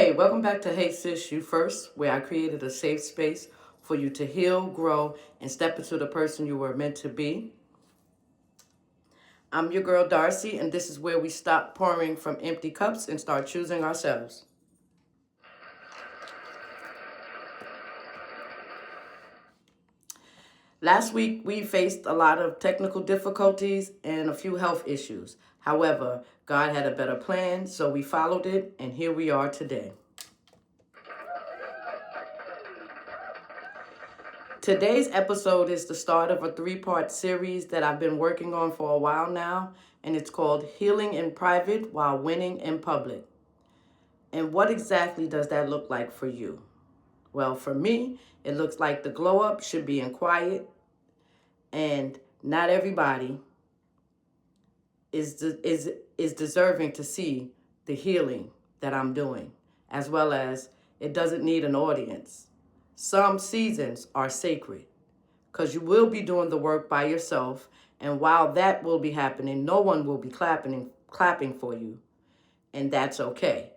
Hey, welcome back to Hey Sis, You First, where I created a safe space for you to heal, grow, and step into the person you were meant to be. I'm your girl Darcy, and this is where we stop pouring from empty cups and start choosing ourselves. Last week, we faced a lot of technical difficulties and a few health issues. However, God had a better plan, so we followed it, and here we are today. Today's episode is the start of a 3-part series that I've been working on for a while now, and it's called Healing in Private While Winning in Public. And what exactly does that look like for you? Well, for me, it looks like the glow up should be in quiet, and not everybody is deserving to see the healing that I'm doing, as well as it doesn't need an audience. Some seasons are sacred because you will be doing the work by yourself, and while that will be happening, no one will be clapping for you, and that's okay.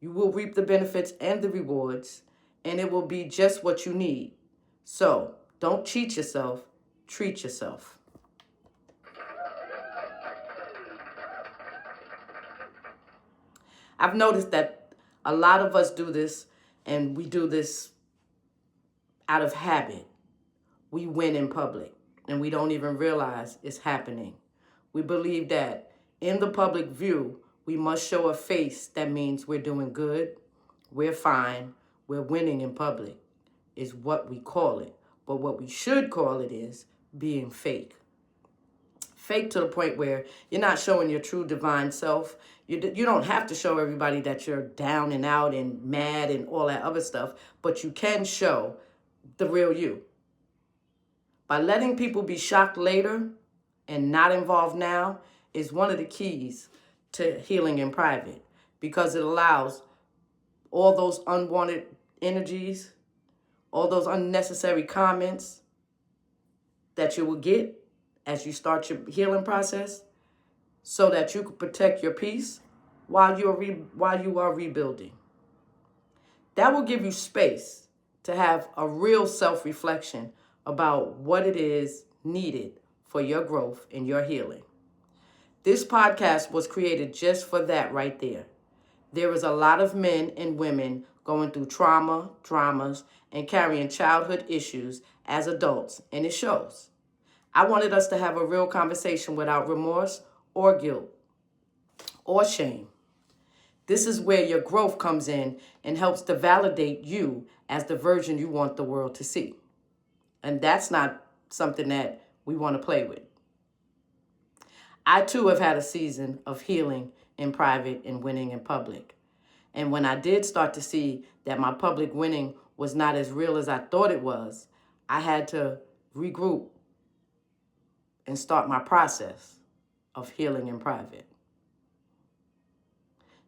You will reap the benefits and the rewards, and it will be just what you need. So don't cheat yourself, treat yourself. I've noticed that a lot of us do this, and we do this out of habit. We win in public, and we don't even realize it's happening. We believe that in the public view, we must show a face that means we're doing good, we're fine, we're winning in public, is what we call it. But what we should call it is being fake. Fake to the point where you're not showing your true divine self. You don't have to show everybody that you're down and out and mad and all that other stuff, but you can show the real you. By letting people be shocked later and not involved now is one of the keys to healing in private, because it allows all those unwanted energies, all those unnecessary comments that you will get as you start your healing process, so that you can protect your peace while you are rebuilding. That will give you space to have a real self-reflection about what it is needed for your growth and your healing. This podcast was created just for that right there. There is a lot of men and women going through trauma, dramas, and carrying childhood issues as adults, and it shows. I wanted us to have a real conversation without remorse or guilt or shame. This is where your growth comes in and helps to validate you as the version you want the world to see. And that's not something that we want to play with. I too have had a season of healing in private and winning in public. And when I did start to see that my public winning was not as real as I thought it was, I had to regroup and start my process of healing in private.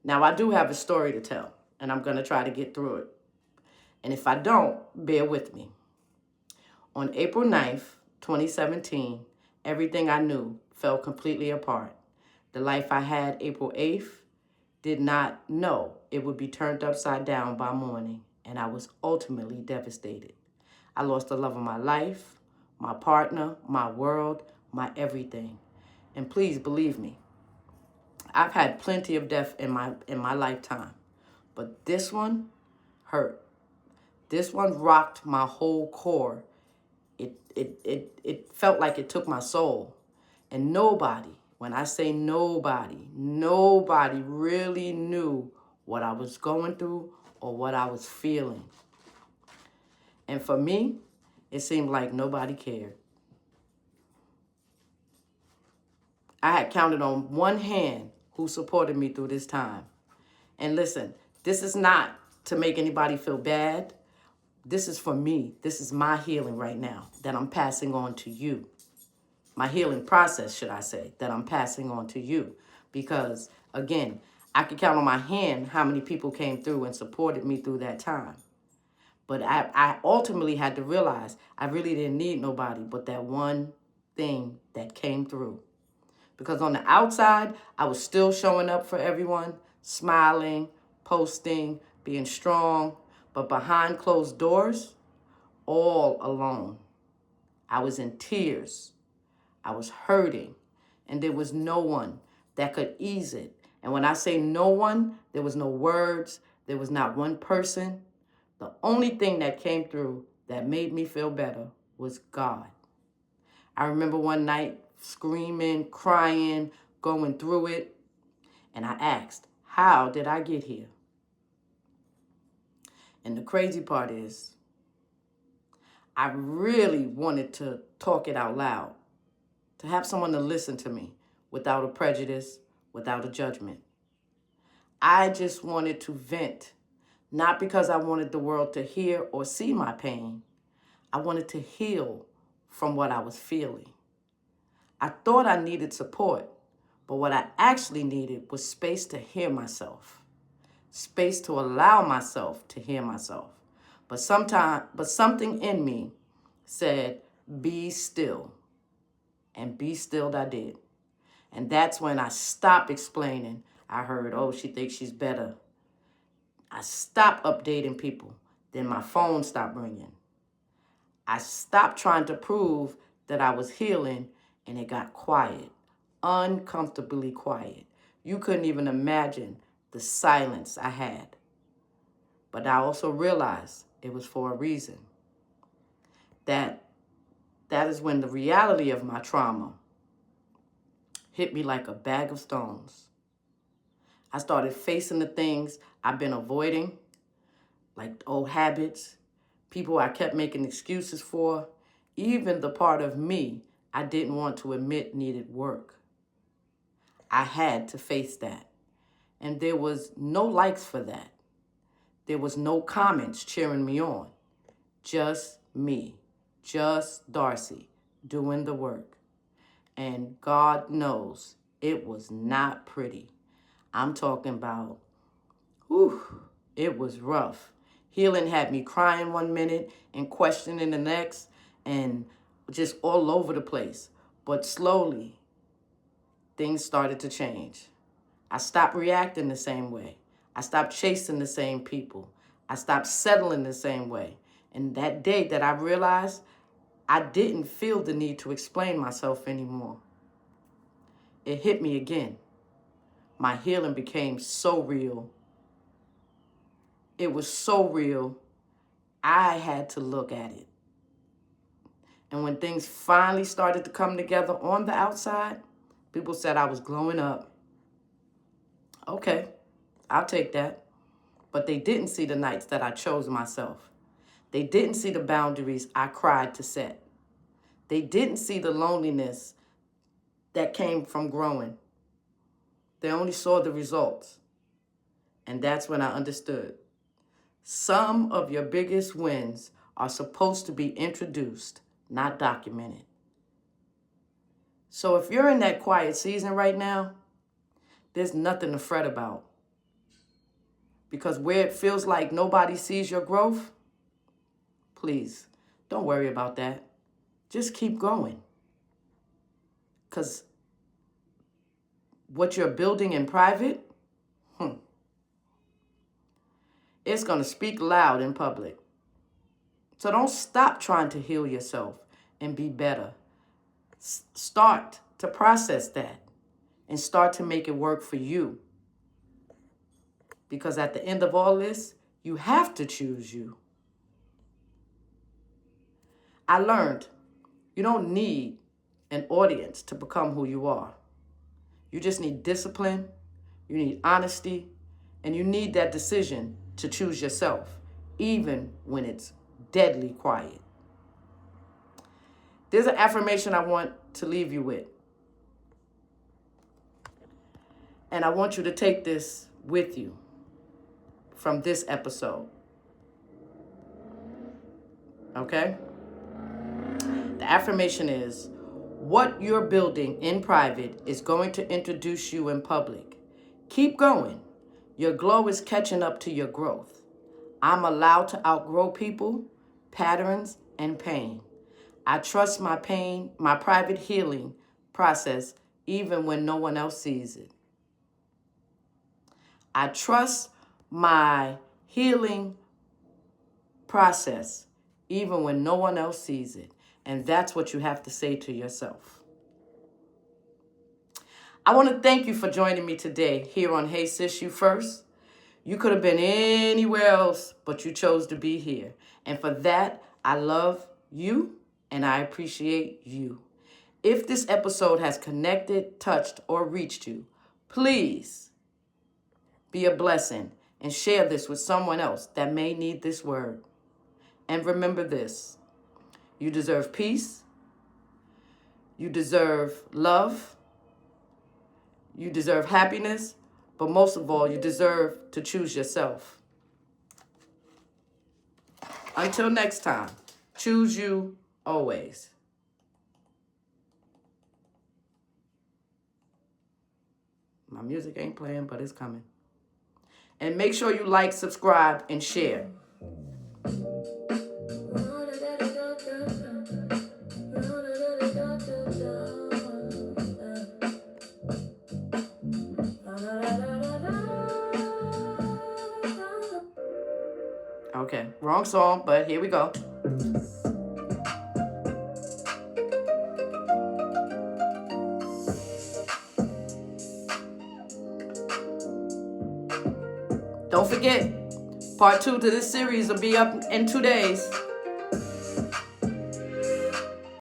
Now, I do have a story to tell, and I'm going to try to get through it. And if I don't, bear with me. On April 9th, 2017, everything I knew fell completely apart. The life I had April 8th did not know it would be turned upside down by morning, and I was ultimately devastated. I lost the love of my life, my partner, my world, my everything. And please believe me, I've had plenty of death in my lifetime, but this one hurt. This one rocked my whole core. It felt like it took my soul. And nobody, when I say nobody really knew what I was going through or what I was feeling. And for me, it seemed like nobody cared. I had counted on one hand who supported me through this time. And listen, this is not to make anybody feel bad. This is for me. This is my healing right now that I'm passing on to you. My healing process, should I say, that I'm passing on to you. Because, again, I could count on my hand how many people came through and supported me through that time. But I ultimately had to realize I really didn't need nobody but that one thing that came through. Because on the outside, I was still showing up for everyone, smiling, posting, being strong, but behind closed doors, all alone. I was in tears. I was hurting, and there was no one that could ease it. And when I say no one, there was no words, there was not one person. The only thing that came through that made me feel better was God. I remember one night screaming, crying, going through it, and I asked, how did I get here? And the crazy part is, I really wanted to talk it out loud, to have someone to listen to me without a prejudice, without a judgment. I just wanted to vent, not because I wanted the world to hear or see my pain. I wanted to heal from what I was feeling. I thought I needed support, but what I actually needed was space to hear myself, space to allow myself to hear myself. But something in me said, be still. And be still I did. And that's when I stopped explaining. I heard, oh, she thinks she's better. I stopped updating people. Then my phone stopped ringing. I stopped trying to prove that I was healing, and it got quiet, uncomfortably quiet. You couldn't even imagine the silence I had. But I also realized it was for a reason. That is when the reality of my trauma hit me like a bag of stones. I started facing the things I've been avoiding, like old habits, people I kept making excuses for, even the part of me I didn't want to admit needed work. I had to face that. And there was no likes for that. There was no comments cheering me on. Just me, just Darcy, doing the work. And God knows it was not pretty. I'm talking about, it was rough. Healing had me crying one minute and questioning the next and just all over the place. But slowly, things started to change. I stopped reacting the same way. I stopped chasing the same people. I stopped settling the same way. And that day that I realized I didn't feel the need to explain myself anymore, it hit me again. My healing became so real. It was so real, I had to look at it. And when things finally started to come together on the outside, people said I was glowing up. Okay, I'll take that. But they didn't see the nights that I chose myself. They didn't see the boundaries I cried to set. They didn't see the loneliness that came from growing. They only saw the results. And that's when I understood. Some of your biggest wins are supposed to be introduced, not documented. So if you're in that quiet season right now, there's nothing to fret about. Because where it feels like nobody sees your growth, please, don't worry about that. Just keep going. Because what you're building in private, it's going to speak loud in public. So don't stop trying to heal yourself and be better. Start to process that and start to make it work for you. Because at the end of all this, you have to choose you. I learned you don't need an audience to become who you are. You just need discipline, you need honesty, and you need that decision to choose yourself, even when it's deadly quiet. There's an affirmation I want to leave you with. And I want you to take this with you from this episode. Okay? The affirmation is, what you're building in private is going to introduce you in public. Keep going. Your glow is catching up to your growth. I'm allowed to outgrow people, patterns, and pain. I trust my pain, my private healing process, even when no one else sees it. I trust my healing process, even when no one else sees it. And that's what you have to say to yourself. I want to thank you for joining me today here on Hey Sis, You First. You could have been anywhere else, but you chose to be here. And for that, I love you and I appreciate you. If this episode has connected, touched, or reached you, please be a blessing and share this with someone else that may need this word. And remember this: you deserve peace, you deserve love, you deserve happiness, but most of all, you deserve to choose yourself. Until next time, choose you always. My music ain't playing, but it's coming. And make sure you like, subscribe, and share. Okay, wrong song, but here we go. Don't forget, part 2 to this series will be up in 2 days.